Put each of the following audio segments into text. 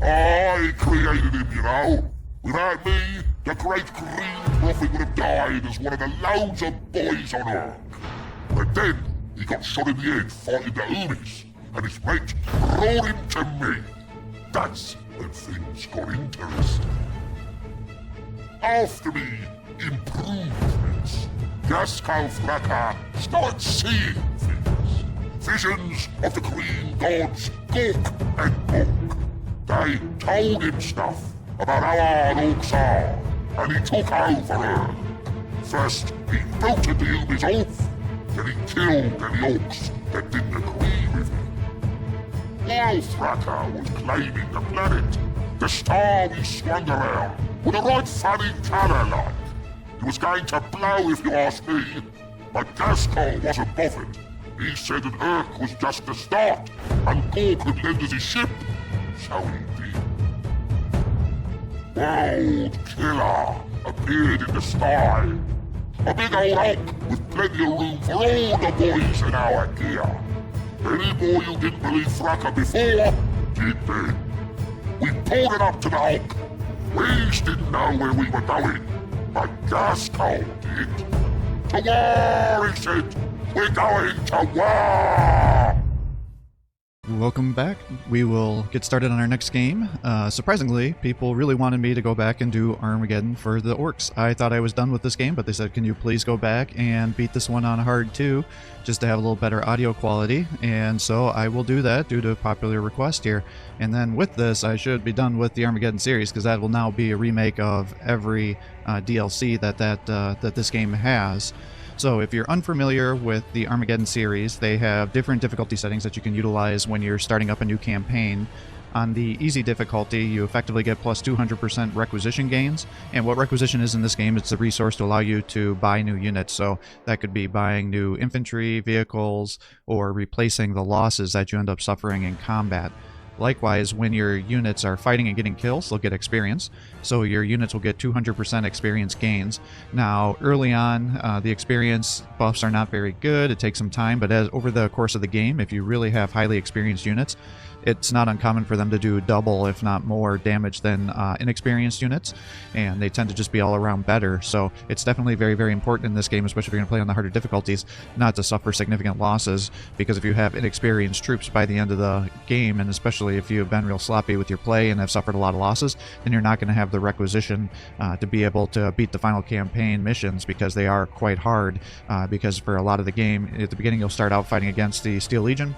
I created him, you know. Without me, the great green prophet would have died as one of the loads of boys on Ork. But then, he got shot in the head fighting the humies, and his mate brought him to me. That's when things got interesting. After the improvements, Gaskell Fracker started seeing things. Visions of the green gods Gork and Bonk. They told him stuff about how hard orcs are, and he took over her. First, he filtered the humies off, then he killed any orcs that didn't agree with him. While Fracker was claiming the planet, the star we swung around with a right funny colour like. It was going to blow if you ask me, but Gaskell wasn't bothered. He said that Urk was just the start, and Gork could lend us his ship, so he did. World Killer appeared in the sky. A big old Hulk with plenty of room for all the boys in our gear. Any boy who didn't believe Fracker before, did then. We pulled it up to the Hulk. We didn't know where we were going, but Gaskell did. To war, he said. We're going to war! Welcome back. We will get started on our next game. Surprisingly, people really wanted me to go back and do Armageddon for the Orcs. I thought I was done with this game, but they said, can you please go back and beat this one on hard too, just to have a little better audio quality. And so I will do that due to a popular request here. And then with this, I should be done with the Armageddon series, because that will now be a remake of every DLC that this game has. So if you're unfamiliar with the Armageddon series, they have different difficulty settings that you can utilize when you're starting up a new campaign. On the easy difficulty, you effectively get plus 200% requisition gains. And what requisition is in this game, it's the resource to allow you to buy new units. So that could be buying new infantry, vehicles, or replacing the losses that you end up suffering in combat. Likewise, when your units are fighting and getting kills, they'll get experience. So your units will get 200% experience gains. Now, early on, the experience buffs are not very good. It takes some time, but over the course of the game, if you really have highly experienced units, it's not uncommon for them to do double, if not more, damage than inexperienced units, and they tend to just be all around better. So it's definitely very, very important in this game, especially if you're going to play on the harder difficulties, not to suffer significant losses, because if you have inexperienced troops by the end of the game, and especially if you've been real sloppy with your play and have suffered a lot of losses, then you're not going to have the requisition to be able to beat the final campaign missions, because they are quite hard, because for a lot of the game, at the beginning you'll start out fighting against the Steel Legion,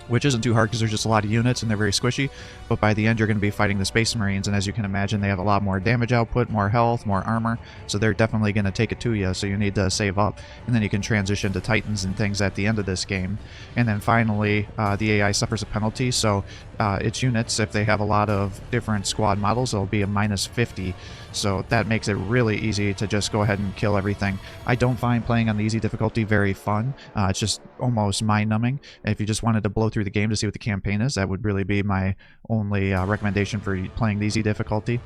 which isn't too hard because there's just a lot of units and they're very squishy, but by the end you're going to be fighting the Space Marines, and as you can imagine, they have a lot more damage output, more health, more armor, so they're definitely going to take it to you, so you need to save up, and then you can transition to Titans and things at the end of this game. And then finally, the AI suffers a penalty, so its units, if they have a lot of different squad models, it'll be a minus 50, so that makes it really easy to just go ahead and kill everything. I don't find playing on the easy difficulty very fun. It's just almost mind-numbing. If you just wanted to blow through the game to see what the campaign is, that would really be my only recommendation for playing the easy difficulty.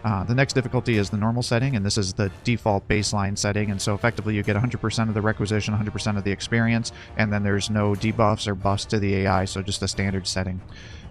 The next difficulty is the normal setting, and this is the default baseline setting, and so effectively you get 100% of the requisition, 100% of the experience, and then there's no debuffs or buffs to the AI, so just a standard setting.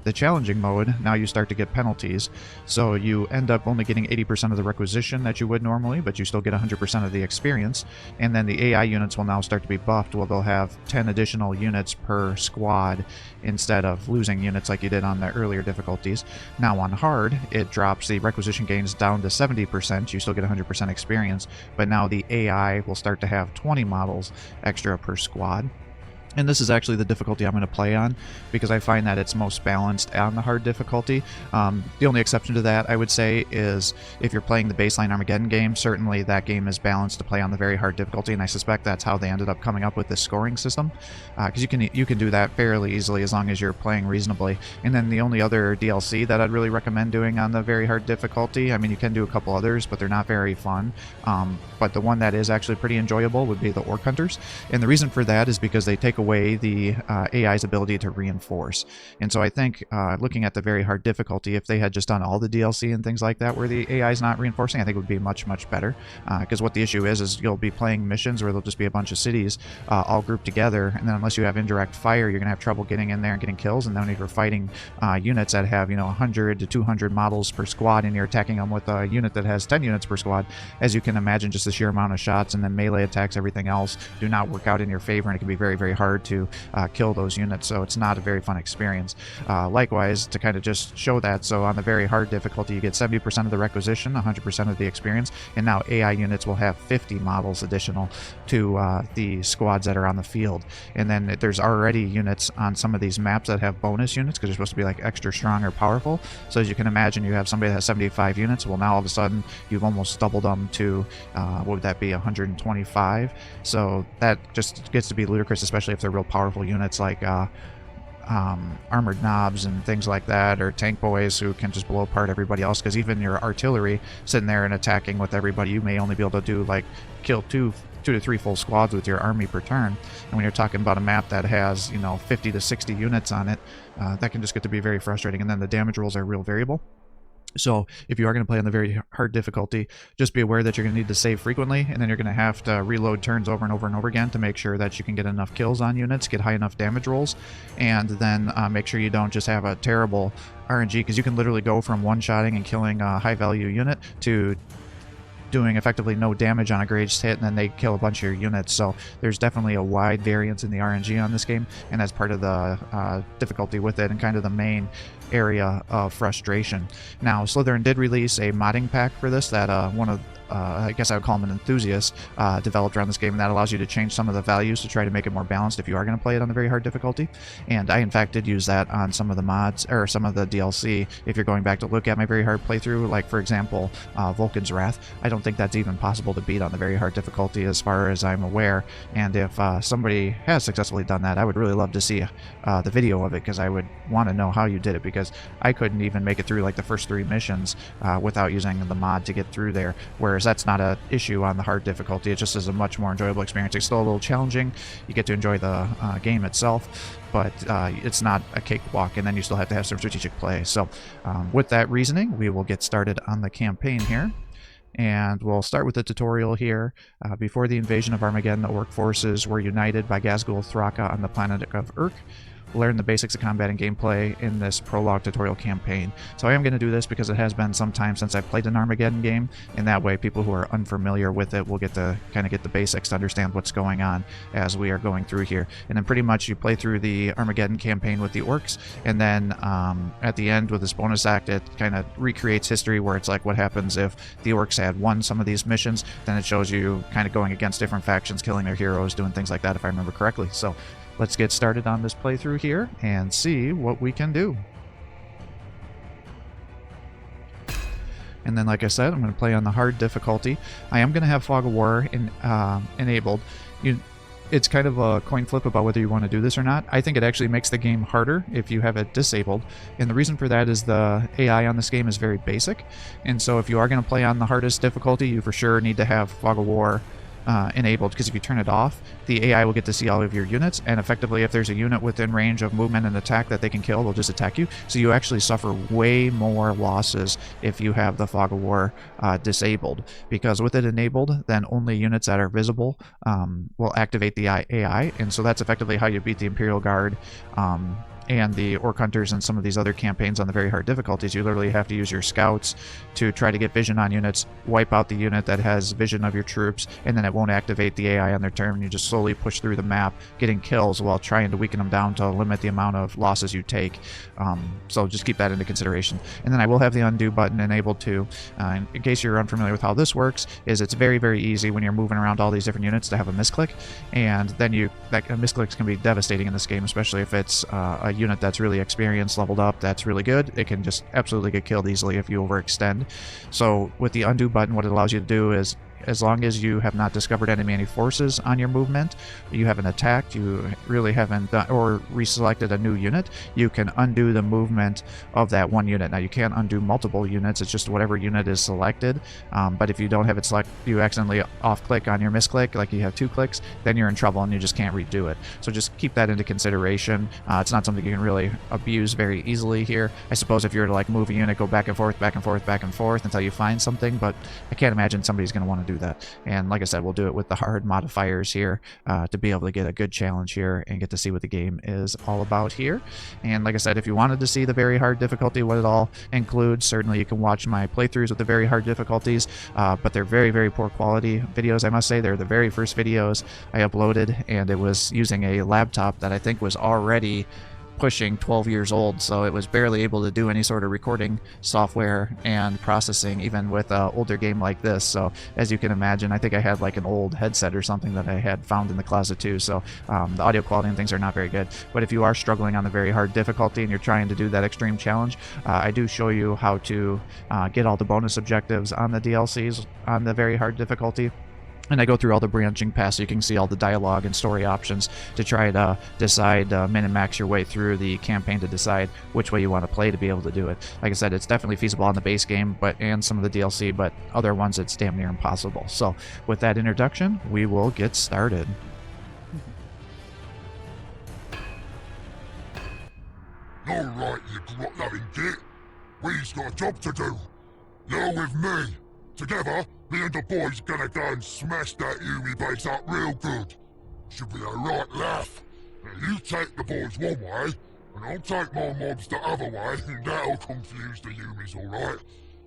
The challenging mode, now you start to get penalties, so you end up only getting 80% of the requisition that you would normally, but you still get 100% of the experience, and then the AI units will now start to be buffed, where they'll have 10 additional units per squad instead of losing units like you did on the earlier difficulties. Now on hard, it drops the requisition gains down to 70%, you still get 100% experience, but now the AI will start to have 20 models extra per squad. And this is actually the difficulty I'm going to play on, because I find that it's most balanced on the hard difficulty. The only exception to that, I would say, is if you're playing the baseline Armageddon game, certainly that game is balanced to play on the very hard difficulty, and I suspect that's how they ended up coming up with this scoring system, because you can do that fairly easily as long as you're playing reasonably. And then the only other DLC that I'd really recommend doing on the very hard difficulty, I mean, you can do a couple others, but they're not very fun. But the one that is actually pretty enjoyable would be the Orc Hunters, and the reason for that is because they take away the AI's ability to reinforce. And so I think looking at the very hard difficulty, if they had just done all the DLC and things like that where the AI is not reinforcing, I think it would be much, much better. Because what the issue is you'll be playing missions where there'll just be a bunch of cities all grouped together, and then unless you have indirect fire, you're going to have trouble getting in there and getting kills. And then if you're fighting units that have 100 to 200 models per squad, and you're attacking them with a unit that has 10 units per squad, as you can imagine, just the sheer amount of shots and then melee attacks, everything else, do not work out in your favor, and it can be very, very hard to kill those units. So it's not a very fun experience. Likewise, to kind of just show that, so on the very hard difficulty, you get 70% of the requisition, 100% of the experience, and now AI units will have 50 models additional to the squads that are on the field. And then there's already units on some of these maps that have bonus units because they're supposed to be like extra strong or powerful. So as you can imagine, you have somebody that has 75 units. Well, now all of a sudden you've almost doubled them to what would that be, 125? So that just gets to be ludicrous, especially if they're real powerful units like armored knobs and things like that, or tank boys who can just blow apart everybody else. Because even your artillery sitting there and attacking with everybody, you may only be able to do like kill two to three full squads with your army per turn. And when you're talking about a map that has 50 to 60 units on it, that can just get to be very frustrating. And then the damage rolls are real variable. So if you are going to play on the very hard difficulty, just be aware that you're going to need to save frequently, and then you're going to have to reload turns over and over and over again to make sure that you can get enough kills on units, get high enough damage rolls, and then make sure you don't just have a terrible RNG, because you can literally go from one-shotting and killing a high-value unit to doing effectively no damage on a grazed hit, and then they kill a bunch of your units. So there's definitely a wide variance in the RNG on this game, and that's part of the difficulty with it, and kind of the main area of frustration. Now, Slytherin did release a modding pack for this that one of I guess I would call him an enthusiast, developed around this game, and that allows you to change some of the values to try to make it more balanced if you are going to play it on the very hard difficulty. And I, in fact, did use that on some of the mods, or some of the DLC. If you're going back to look at my very hard playthrough, like, for example, Vulcan's Wrath, I don't think that's even possible to beat on the very hard difficulty as far as I'm aware. And if somebody has successfully done that, I would really love to see the video of it, because I would want to know how you did it, because I couldn't even make it through like the first 3 missions without using the mod to get through there, whereas that's not an issue on the hard difficulty. It just is a much more enjoyable experience. It's still a little challenging. You get to enjoy the game itself, but it's not a cakewalk, and then you still have to have some strategic play. So with that reasoning, we will get started on the campaign here. And we'll start with the tutorial here. Before the invasion of Armageddon, the Orc forces were united by Ghazghkull Thraka on the planet of Urk. Learn the basics of combat and gameplay in this prologue tutorial campaign. So I am going to do this because it has been some time since I've played an Armageddon game, and that way people who are unfamiliar with it will get to kind of get the basics to understand what's going on as we are going through here. And then pretty much you play through the Armageddon campaign with the Orcs, and then at the end with this bonus act, it kind of recreates history, where it's like what happens if the Orcs had won some of these missions. Then it shows you kind of going against different factions, killing their heroes, doing things like that, if I remember correctly. So let's get started on this playthrough here and see what we can do. And then, like I said, I'm going to play on the hard difficulty. I am going to have Fog of War enabled. It's kind of a coin flip about whether you want to do this or not. I think it actually makes the game harder if you have it disabled. And the reason for that is the AI on this game is very basic. And so if you are going to play on the hardest difficulty, you for sure need to have Fog of War enabled, because if you turn it off, the AI will get to see all of your units, and effectively if there's a unit within range of movement and attack that they can kill, they'll just attack you. So you actually suffer way more losses if you have the Fog of War disabled, because with it enabled, then only units that are visible will activate the AI, and so that's effectively how you beat the Imperial Guard and the Orc Hunters and some of these other campaigns on the very hard difficulties. You literally have to use your scouts to try to get vision on units, wipe out the unit that has vision of your troops, and then it won't activate the AI on their turn. You just slowly push through the map, getting kills while trying to weaken them down to limit the amount of losses you take. So just keep that into consideration. And then I will have the undo button enabled too. In case you're unfamiliar with how this works, is it's very, very easy when you're moving around all these different units to have a misclick, and then misclicks can be devastating in this game, especially if it's a unit that's really experienced, leveled up, that's really good. It can just absolutely get killed easily if you overextend. So with the undo button, what it allows you to do is as long as you have not discovered enemy forces on your movement, you haven't attacked, you really haven't done, or reselected a new unit, you can undo the movement of that one unit. Now you can't undo multiple units, it's just whatever unit is selected, but if you don't have it selected, you accidentally off click on your misclick, like you have 2 clicks, then you're in trouble and you just can't redo it. So just keep that into consideration. It's not something you can really abuse very easily here. I suppose if you were to like move a unit, go back and forth, back and forth, back and forth until you find something, but I can't imagine somebody's going to want to do that. And like I said, we'll do it with the hard modifiers here to be able to get a good challenge here and get to see what the game is all about here. And like I said, if you wanted to see the very hard difficulty, what it all includes, certainly you can watch my playthroughs with the very hard difficulties, but they're very, very poor quality videos, I must say. They're the very first videos I uploaded, and it was using a laptop that I think was already pushing 12 years old, so it was barely able to do any sort of recording software and processing, even with an older game like this. So as you can imagine, I think I had like an old headset or something that I had found in the closet too, so the audio quality and things are not very good. But if you are struggling on the very hard difficulty and you're trying to do that extreme challenge, I do show you how to get all the bonus objectives on the DLCs on the very hard difficulty. And I go through all the branching paths so you can see all the dialogue and story options to try to decide, min and max your way through the campaign to decide which way you want to play to be able to do it. Like I said, it's definitely feasible on the base game and some of the DLC, but other ones it's damn near impossible. So with that introduction, we will get started. Alright, you grot-loving git. We've got a job to do. You're with me. Together, me and the boys gonna go and smash that Yumi base up real good. Should be a right laugh. Now you take the boys one way, and I'll take my mobs the other way, and that'll confuse the Yumis, alright?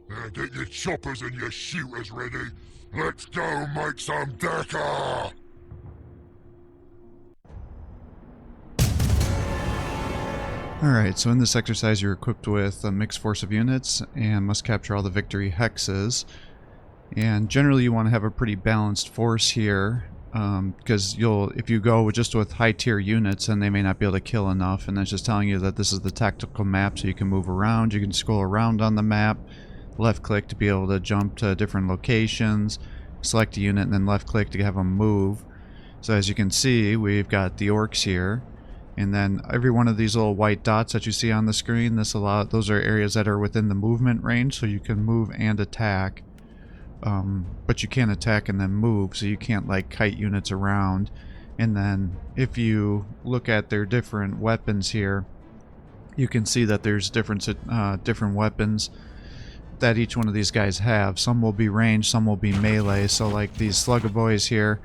Now get your choppers and your shooters ready. Let's go and make some Dakar! Alright, so in this exercise you're equipped with a mixed force of units and must capture all the victory hexes. And generally you want to have a pretty balanced force here, because if you go just with high tier units, then they may not be able to kill enough, and that's just telling you that this is the tactical map, so you can move around, you can scroll around on the map, left click to be able to jump to different locations, select a unit and then left click to have them move. So as you can see, we've got the orcs here, and then every one of these little white dots that you see on the screen, those are areas that are within the movement range, so you can move and attack. But you can't attack and then move, so you can't like kite units around. And then if you look at their different weapons here, you can see that there's different weapons that each one of these guys have. Some will be ranged, some will be melee. So like these slugger boys here,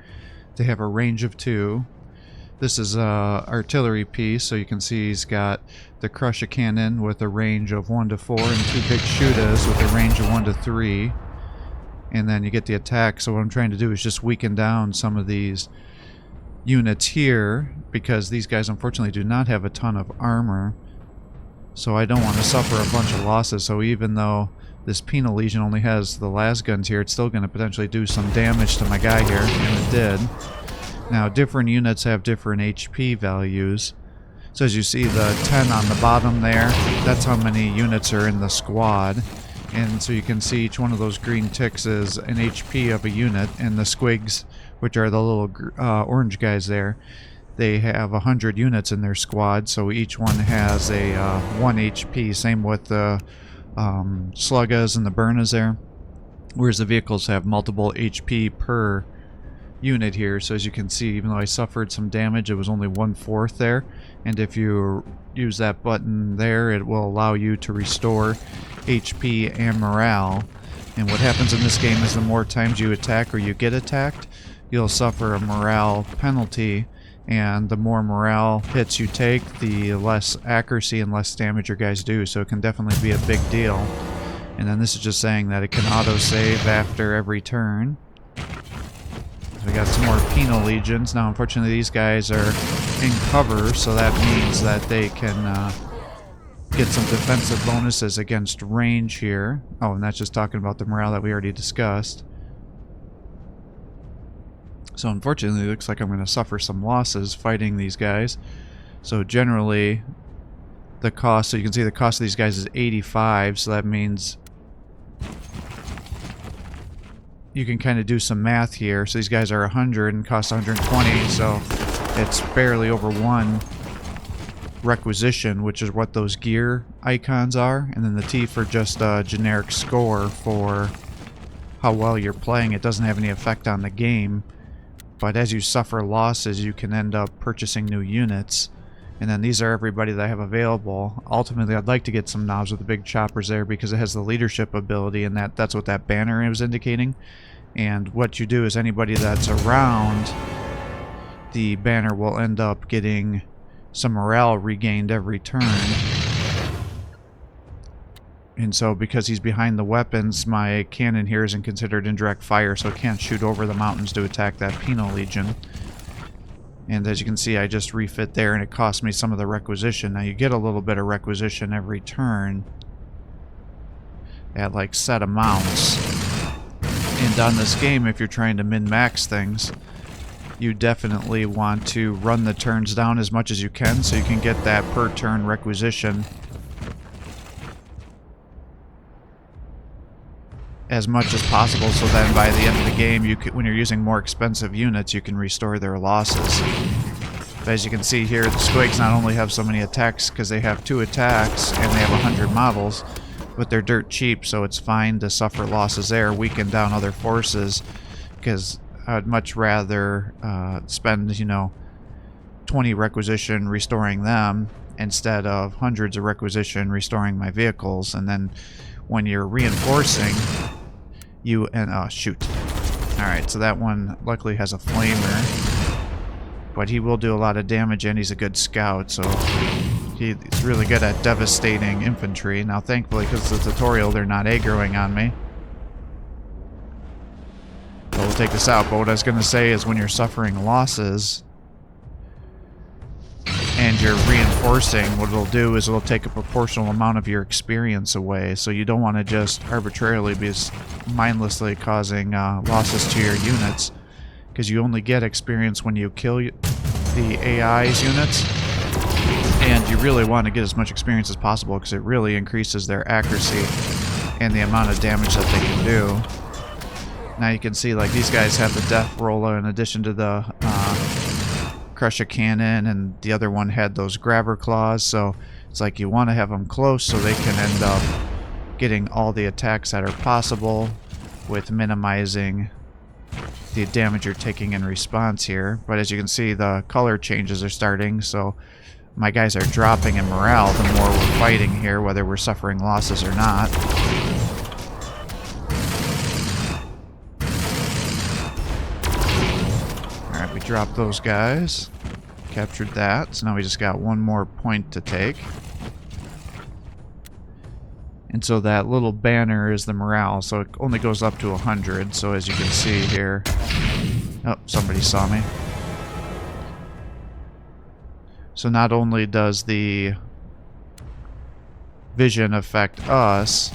they have a range of 2. This is a artillery piece, so you can see he's got the crusher cannon with a range of 1 to 4 and 2 big shooters with a range of 1 to 3. And then you get the attack. So what I'm trying to do is just weaken down some of these units here, because these guys unfortunately do not have a ton of armor. So I don't want to suffer a bunch of losses. So even though this penal legion only has the las guns here, it's still going to potentially do some damage to my guy here, and it did. Now different units have different HP values. So as you see the 10 on the bottom there, that's how many units are in the squad. And so you can see each one of those green ticks is an HP of a unit, and the squigs, which are the little orange guys there, they have 100 units in their squad, so each one has a 1 HP. Same with the sluggas and the burnas there, whereas the vehicles have multiple HP per unit here. So as you can see, even though I suffered some damage, it was only 1/4 there, and if you use that button there, it will allow you to restore HP and morale. And what happens in this game is the more times you attack or you get attacked, you'll suffer a morale penalty, and the more morale hits you take, the less accuracy and less damage your guys do, so it can definitely be a big deal. And then this is just saying that it can auto-save after every turn. We got some more penal legions. Now unfortunately these guys are in cover, so that means that they can get some defensive bonuses against range here. Oh, and that's just talking about the morale that we already discussed. So unfortunately it looks like I'm going to suffer some losses fighting these guys. So generally the cost, so you can see the cost of these guys is 85, so that means you can kind of do some math here. So these guys are 100 and cost 120, so it's barely over 1 requisition, which is what those gear icons are, and then the T for just a generic score for how well you're playing. It doesn't have any effect on the game, but as you suffer losses, you can end up purchasing new units. And then these are everybody that I have available. Ultimately, I'd like to get some knobs with the big choppers there because it has the leadership ability, and that's what that banner was indicating. And what you do is anybody that's around the banner will end up getting some morale regained every turn. And so because he's behind the weapons, my cannon here isn't considered indirect fire, so it can't shoot over the mountains to attack that Penal Legion. And as you can see, I just refit there, and it cost me some of the requisition. Now you get a little bit of requisition every turn at like set amounts. And on this game, if you're trying to min-max things, you definitely want to run the turns down as much as you can so you can get that per turn requisition as much as possible, so then by the end of the game, when you're using more expensive units, you can restore their losses. But as you can see here, the Squigs not only have so many attacks because they have 2 attacks and they have 100 models, but they're dirt cheap, so it's fine to suffer losses there, weaken down other forces, because I'd much rather spend, you know, 20 requisition restoring them instead of hundreds of requisition restoring my vehicles. And then when you're reinforcing, shoot. Alright, so that one luckily has a flamer, but he will do a lot of damage, and he's a good scout, so he's really good at devastating infantry. Now thankfully, because of the tutorial, they're not aggroing on me. So we'll take this out, but what I was going to say is when you're suffering losses and you're reinforcing, what it'll do is it'll take a proportional amount of your experience away. So you don't want to just arbitrarily be mindlessly causing losses to your units, because you only get experience when you kill the AI's units, and you really want to get as much experience as possible because it really increases their accuracy and the amount of damage that they can do. Now you can see, like, these guys have the death roller in addition to the crush a cannon, and the other one had those grabber claws, so it's like you want to have them close so they can end up getting all the attacks that are possible with minimizing the damage you're taking in response here. But as you can see, the color changes are starting, so my guys are dropping in morale the more we're fighting here, whether we're suffering losses or not. Alright, we dropped those guys. Captured that. So now we just got one more point to take. And so that little banner is the morale, so it only goes up to 100. So as you can see here... Oh, somebody saw me. So not only does the vision affect us,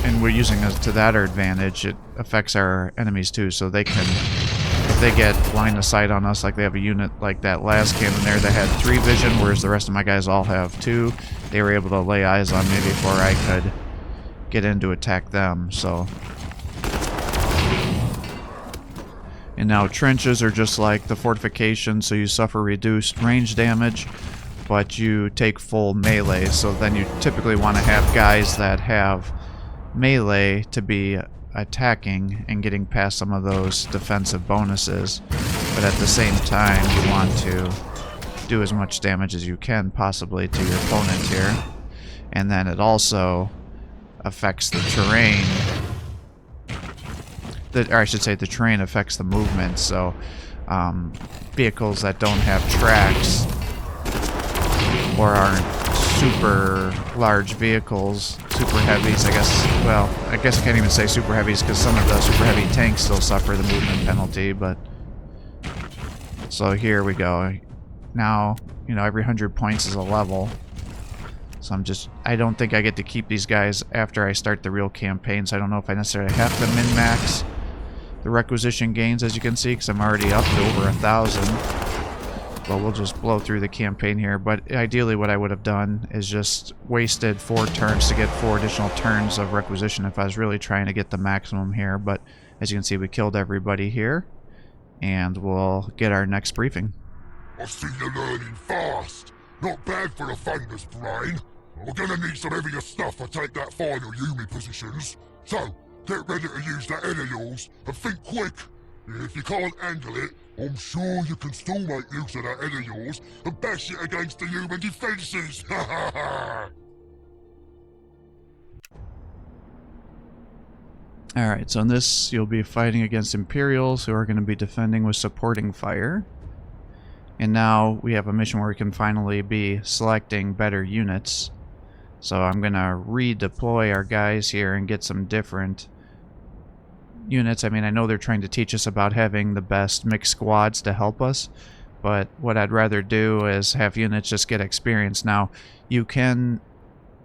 and we're using it to that advantage, it affects our enemies too, so they can... If they get line of sight on us, like they have a unit like that last cannon there that had 3 vision, whereas the rest of my guys all have 2, they were able to lay eyes on me before I could get in to attack them, so... And now trenches are just like the fortification, so you suffer reduced range damage, but you take full melee, so then you typically want to have guys that have melee to be attacking and getting past some of those defensive bonuses, but at the same time you want to do as much damage as you can possibly to your opponent here. And then it also affects the terrain, or I should say the terrain affects the movement, so vehicles that don't have tracks or aren't super large vehicles, super heavies, I guess, well, I guess I can't even say super heavies because some of the super heavy tanks still suffer the movement penalty, but... So here we go. Now, you know, every 100 points is a level. So I don't think I get to keep these guys after I start the real campaign, so I don't know if I necessarily have to min-max the requisition gains, as you can see, because I'm already up to over 1,000. But we'll just blow through the campaign here. But ideally what I would have done is just wasted 4 turns to get 4 additional turns of requisition if I was really trying to get the maximum here. But as you can see, we killed everybody here. And we'll get our next briefing. I see you're learning fast. Not bad for a famous brain. We're gonna need some heavier stuff to take that final Yumi positions. So, get ready to use that head of yours and think quick. If you can't handle it, I'm sure you can still make use of that head of yours and bash it against the human defences. Ha ha ha! Alright, so in this you'll be fighting against Imperials who are going to be defending with supporting fire. And now we have a mission where we can finally be selecting better units. So I'm going to redeploy our guys here and get some different units. I mean, I know they're trying to teach us about having the best mixed squads to help us, but what I'd rather do is have units just get experience. Now, you can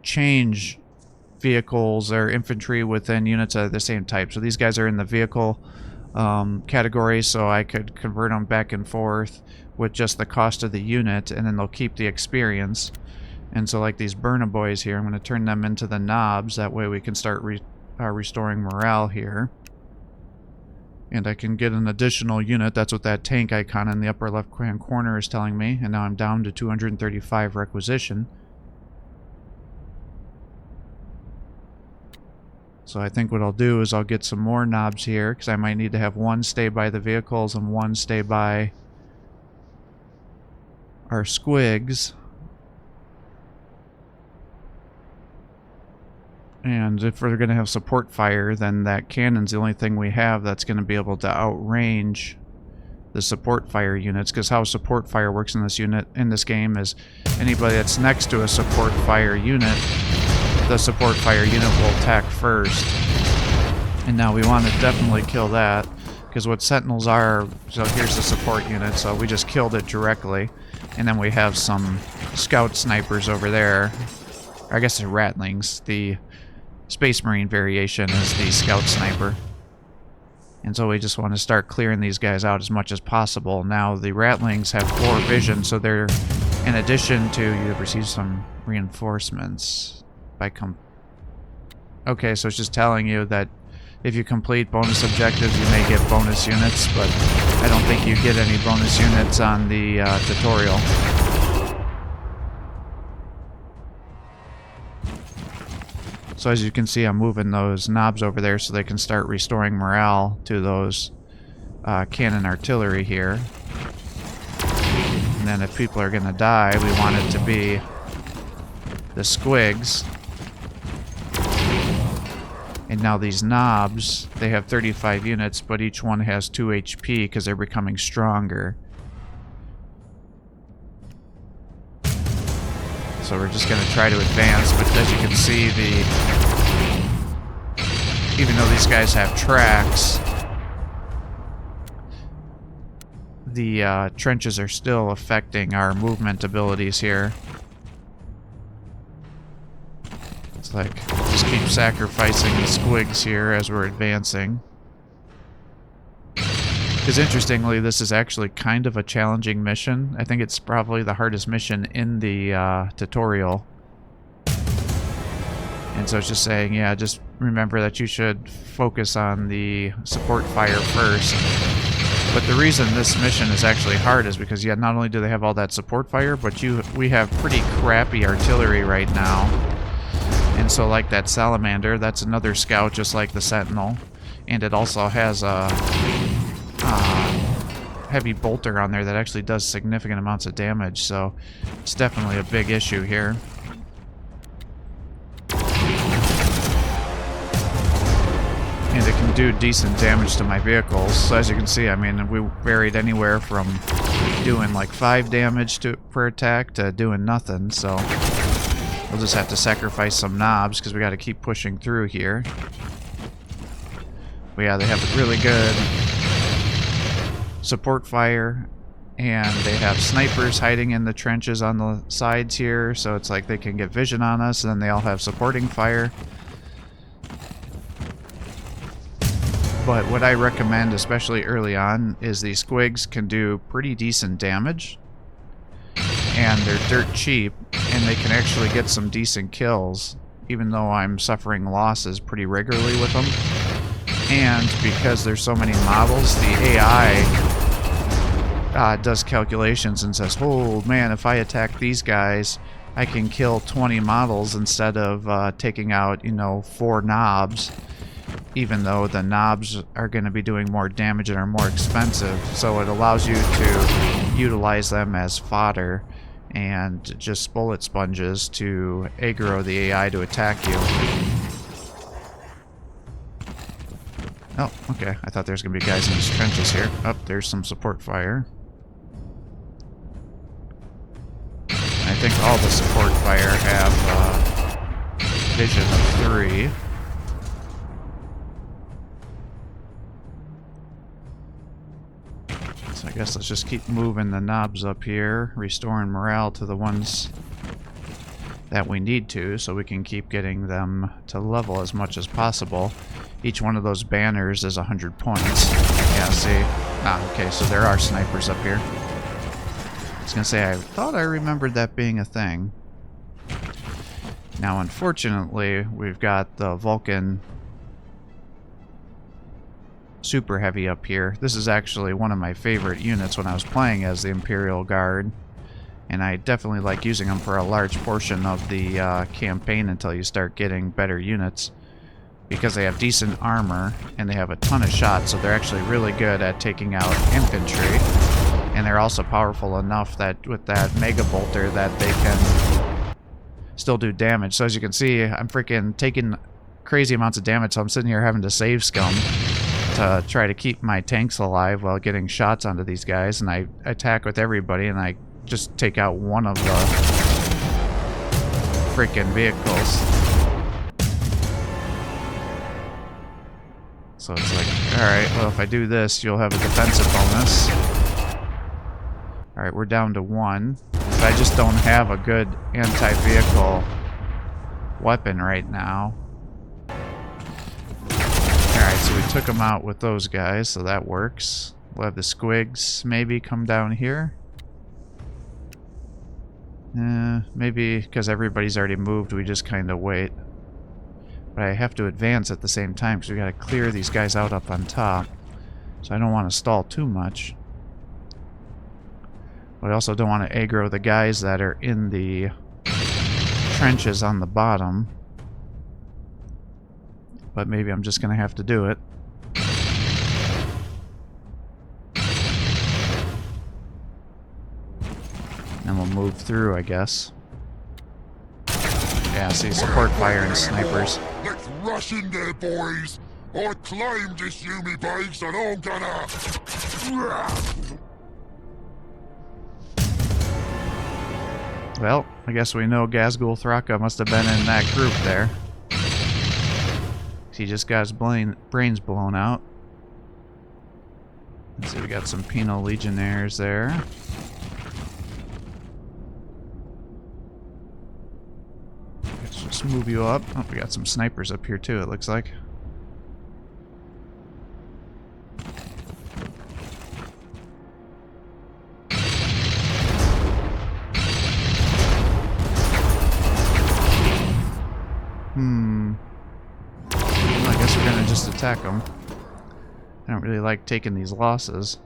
change vehicles or infantry within units of the same type. So these guys are in the vehicle category, so I could convert them back and forth with just the cost of the unit, and then they'll keep the experience. And so like these Burna boys here, I'm going to turn them into the knobs. That way we can start restoring morale here. And I can get an additional unit. That's what that tank icon in the upper left-hand corner is telling me. And now I'm down to 235 requisition. So I think what I'll do is I'll get some more knobs here, because I might need to have one stay by the vehicles and one stay by our squigs. And if we're going to have support fire, then that cannon's the only thing we have that's going to be able to outrange the support fire units. Because how support fire works in this game is anybody that's next to a support fire unit, the support fire unit will attack first. And now we want to definitely kill that, because what sentinels are, so here's the support unit, so we just killed it directly. And then we have some scout snipers over there. I guess they're ratlings. The Space Marine variation is the scout sniper. And so we just want to start clearing these guys out as much as possible. Now the ratlings have 4 vision, so they're, in addition to, you receive some reinforcements by okay, so it's just telling you that if you complete bonus objectives you may get bonus units, but I don't think you get any bonus units on the tutorial. So as you can see, I'm moving those knobs over there so they can start restoring morale to those cannon artillery here. And then if people are going to die, we want it to be the squigs. And now these knobs, they have 35 units, but each one has 2 HP because they're becoming stronger. So we're just going to try to advance, but as you can see, even though these guys have tracks, the trenches are still affecting our movement abilities here. It's like, just keep sacrificing the squigs here as we're advancing. Because interestingly, this is actually kind of a challenging mission. I think it's probably the hardest mission in the tutorial. And so it's just saying, yeah, just remember that you should focus on the support fire first. But the reason this mission is actually hard is because, yeah, not only do they have all that support fire, but we have pretty crappy artillery right now. And so like that salamander, that's another scout just like the sentinel. And it also has a heavy bolter on there that actually does significant amounts of damage, so it's definitely a big issue here. And it can do decent damage to my vehicles. So as you can see, I mean, we varied anywhere from doing like 5 damage per attack to doing nothing, so we'll just have to sacrifice some knobs because we got to keep pushing through here. But yeah, they have a really good support fire, and they have snipers hiding in the trenches on the sides here, so it's like they can get vision on us, and then they all have supporting fire. But what I recommend, especially early on, is these squigs can do pretty decent damage. and they're dirt cheap, and they can actually get some decent kills, even though I'm suffering losses pretty regularly with them. And because there's so many models, the AI does calculations and says, oh man, if I attack these guys, I can kill 20 models instead of taking out, 4 knobs, even though the knobs are going to be doing more damage and are more expensive. So it allows you to utilize them as fodder and just bullet sponges to aggro the AI to attack you. Oh, okay. I thought there was going to be guys in these trenches here. Oh, there's some support fire. I think all the support fire have vision of 3. So I guess let's just keep moving the knobs up here, restoring morale to the ones that we need to, so we can keep getting them to level as much as possible. Each one of those banners is 100 points. Yeah, see? Okay, so there are snipers up here. I was gonna say, I thought I remembered that being a thing. Now, unfortunately, we've got the Vulcan Super Heavy up here. This is actually one of my favorite units when I was playing as the Imperial Guard, and I definitely like using them for a large portion of the campaign until you start getting better units, because they have decent armor and they have a ton of shots, so they're actually really good at taking out infantry. And they're also powerful enough that with that Mega Bolter that they can still do damage. So as you can see, I'm freaking taking crazy amounts of damage, so I'm sitting here having to save scum to try to keep my tanks alive while getting shots onto these guys. And I attack with everybody, and I just take out one of the freaking vehicles. So it's like, alright, well, if I do this, you'll have a defensive bonus. Alright, we're down to 1. But I just don't have a good anti-vehicle weapon right now. Alright, so we took them out with those guys, so that works. We'll have the squigs maybe come down here. Maybe because everybody's already moved, we just kind of wait. But I have to advance at the same time, because we got to clear these guys out up on top. So I don't want to stall too much. But I also don't want to aggro the guys that are in the trenches on the bottom. But maybe I'm just going to have to do it. And we'll move through, I guess. Yeah, see, support fire and snipers. Let's rush in there, boys! I claimed this Yumi base and I'm gonna... Well, I guess we know Gazgul Thraka must have been in that group there. He just got his brains blown out. Let's see, we got some penal legionnaires there. Let's just move you up. Oh, we got some snipers up here too, it looks like. Well, I guess we're gonna just attack them. I don't really like taking these losses.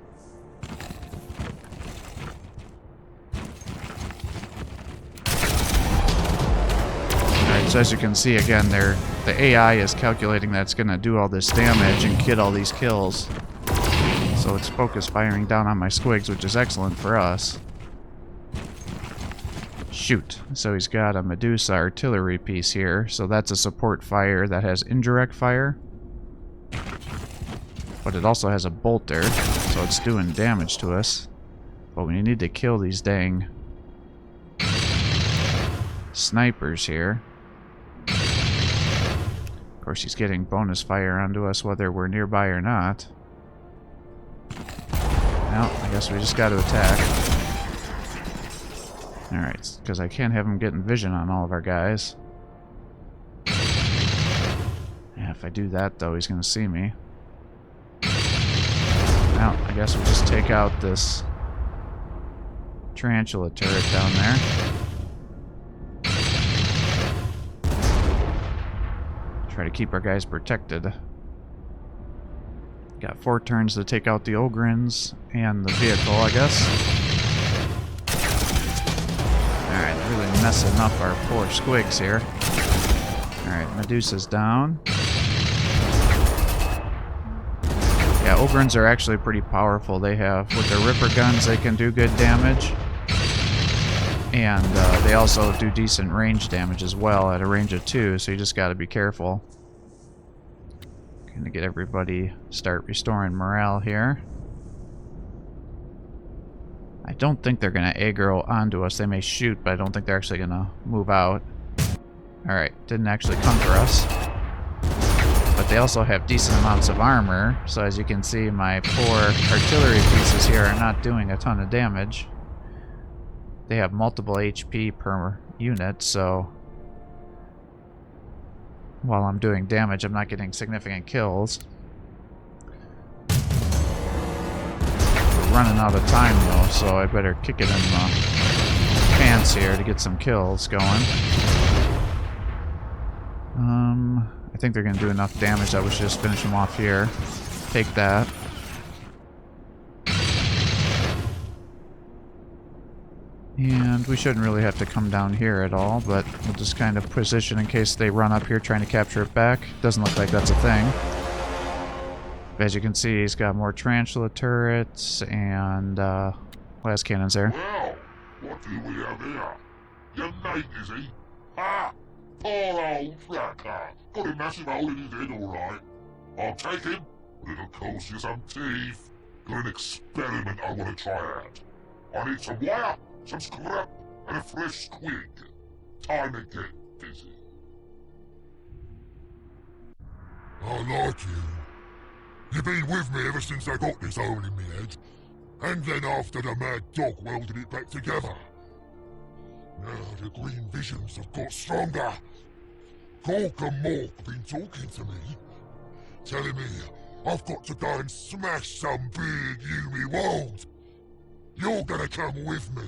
Alright, so as you can see again, the AI is calculating that it's gonna do all this damage and get all these kills. So it's focus firing down on my squigs, which is excellent for us. Shoot. So he's got a Medusa artillery piece here. So that's a support fire that has indirect fire. But it also has a bolter, so it's doing damage to us. But we need to kill these dang snipers here. Of course, he's getting bonus fire onto us whether we're nearby or not. Well, I guess we just got to attack. Alright, because I can't have him getting vision on all of our guys. Yeah, if I do that, though, he's going to see me. Well, I guess we'll just take out this tarantula turret down there. Try to keep our guys protected. Got 4 turns to take out the Ogrins and the vehicle, I guess. Alright, really messing up our poor squigs here. Alright, Medusa's down. Yeah, Ogrins are actually pretty powerful. They have, with their Ripper guns, they can do good damage. And they also do decent range damage as well at a range of 2, so you just gotta be careful. Gonna get everybody start restoring morale here. I don't think they're gonna aggro onto us. They may shoot, but I don't think they're actually gonna move out. Alright, didn't actually come for us. But they also have decent amounts of armor, so as you can see, my poor artillery pieces here are not doing a ton of damage. They have multiple HP per unit, so while I'm doing damage, I'm not getting significant kills. We're running out of time though, so I better kick it in the pants here to get some kills going. I think they're going to do enough damage that we should just finish them off here. Take that. And we shouldn't really have to come down here at all, but we'll just kind of position in case they run up here trying to capture it back. Doesn't look like that's a thing. As you can see, he's got more tarantula turrets and las cannons there. Well, what do we have here? Your mate, is he? Ha! Poor old Tracker. Got a massive hole in his head, alright. I'll take him, but it'll cost you some teeth. Got an experiment I want to try out. I need some wire, some scrap, and a fresh squig. Time to get busy. I like you. You've been with me ever since I got this hole in my head. And then after the mad dog welded it back together. Now the green visions have got stronger. Gork and Mork have been talking to me. Telling me I've got to go and smash some big Yumi world. You're gonna come with me.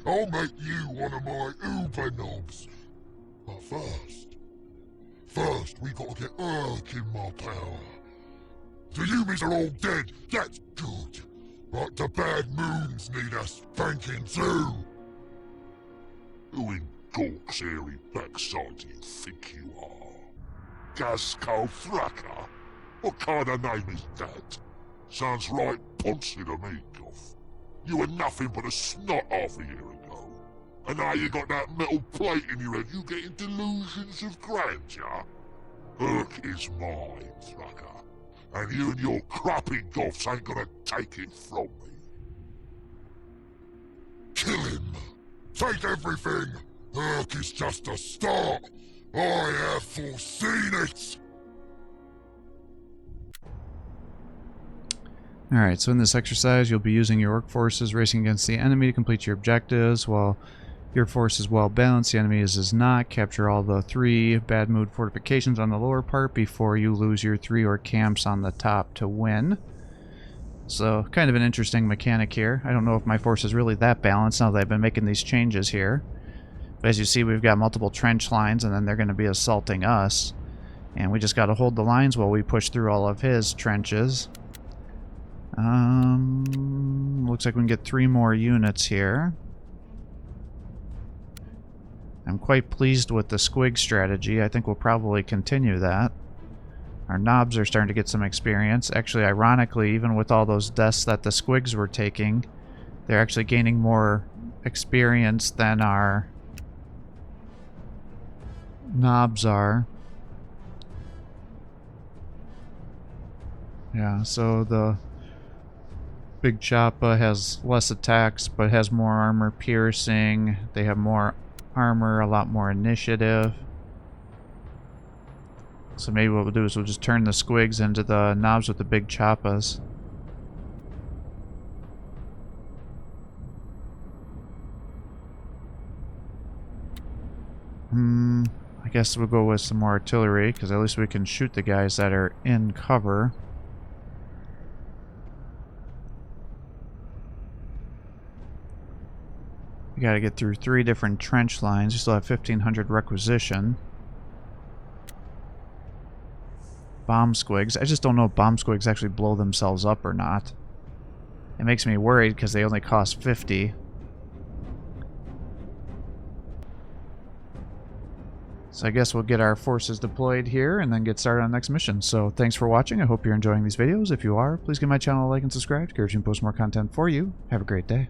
I'll make you one of my Uber knobs. But first we gotta get Urk in my power. The Yumis are all dead, that's good. But the bad moons need us spanking too. Who in Gork's hairy backside do you think you are? Gascal Thracker? What kind of name is that? Sounds right poncy to me, Goff. You were nothing but a snot half a year ago. And now you got that metal plate in your head, you getting delusions of grandeur? Urk is mine, Thracker. And you and your crappy Goffs ain't gonna take it from me. Kill him. Take everything. Urk is just a start. I have foreseen it. Alright, so in this exercise, you'll be using your orc forces racing against the enemy to complete your objectives. While your force is well balanced, the enemy's is not. Capture all the 3 bad mood fortifications on the lower part before you lose your 3 orc camps on the top to win. So, kind of an interesting mechanic here. I don't know if my force is really that balanced now that I've been making these changes here. But as you see, we've got multiple trench lines, and then they're going to be assaulting us. And we just got to hold the lines while we push through all of his trenches. Looks like we can get 3 more units here. I'm quite pleased with the squig strategy. I think we'll probably continue that. Our knobs are starting to get some experience. Actually, ironically, even with all those deaths that the squigs were taking, they're actually gaining more experience than our knobs are. Yeah, so the Big Choppa has less attacks, but has more armor piercing. They have more armor, a lot more initiative. So maybe what we'll do is we'll just turn the squigs into the knobs with the Big Choppas. I guess we'll go with some more artillery, because at least we can shoot the guys that are in cover. We gotta get through 3 different trench lines. We still have 1,500 requisition. Bomb squigs. I just don't know if bomb squigs actually blow themselves up or not. It makes me worried because they only cost 50. So I guess we'll get our forces deployed here and then get started on the next mission. So thanks for watching. I hope you're enjoying these videos. If you are, please give my channel a like and subscribe to encourage me to post more content for you. Have a great day.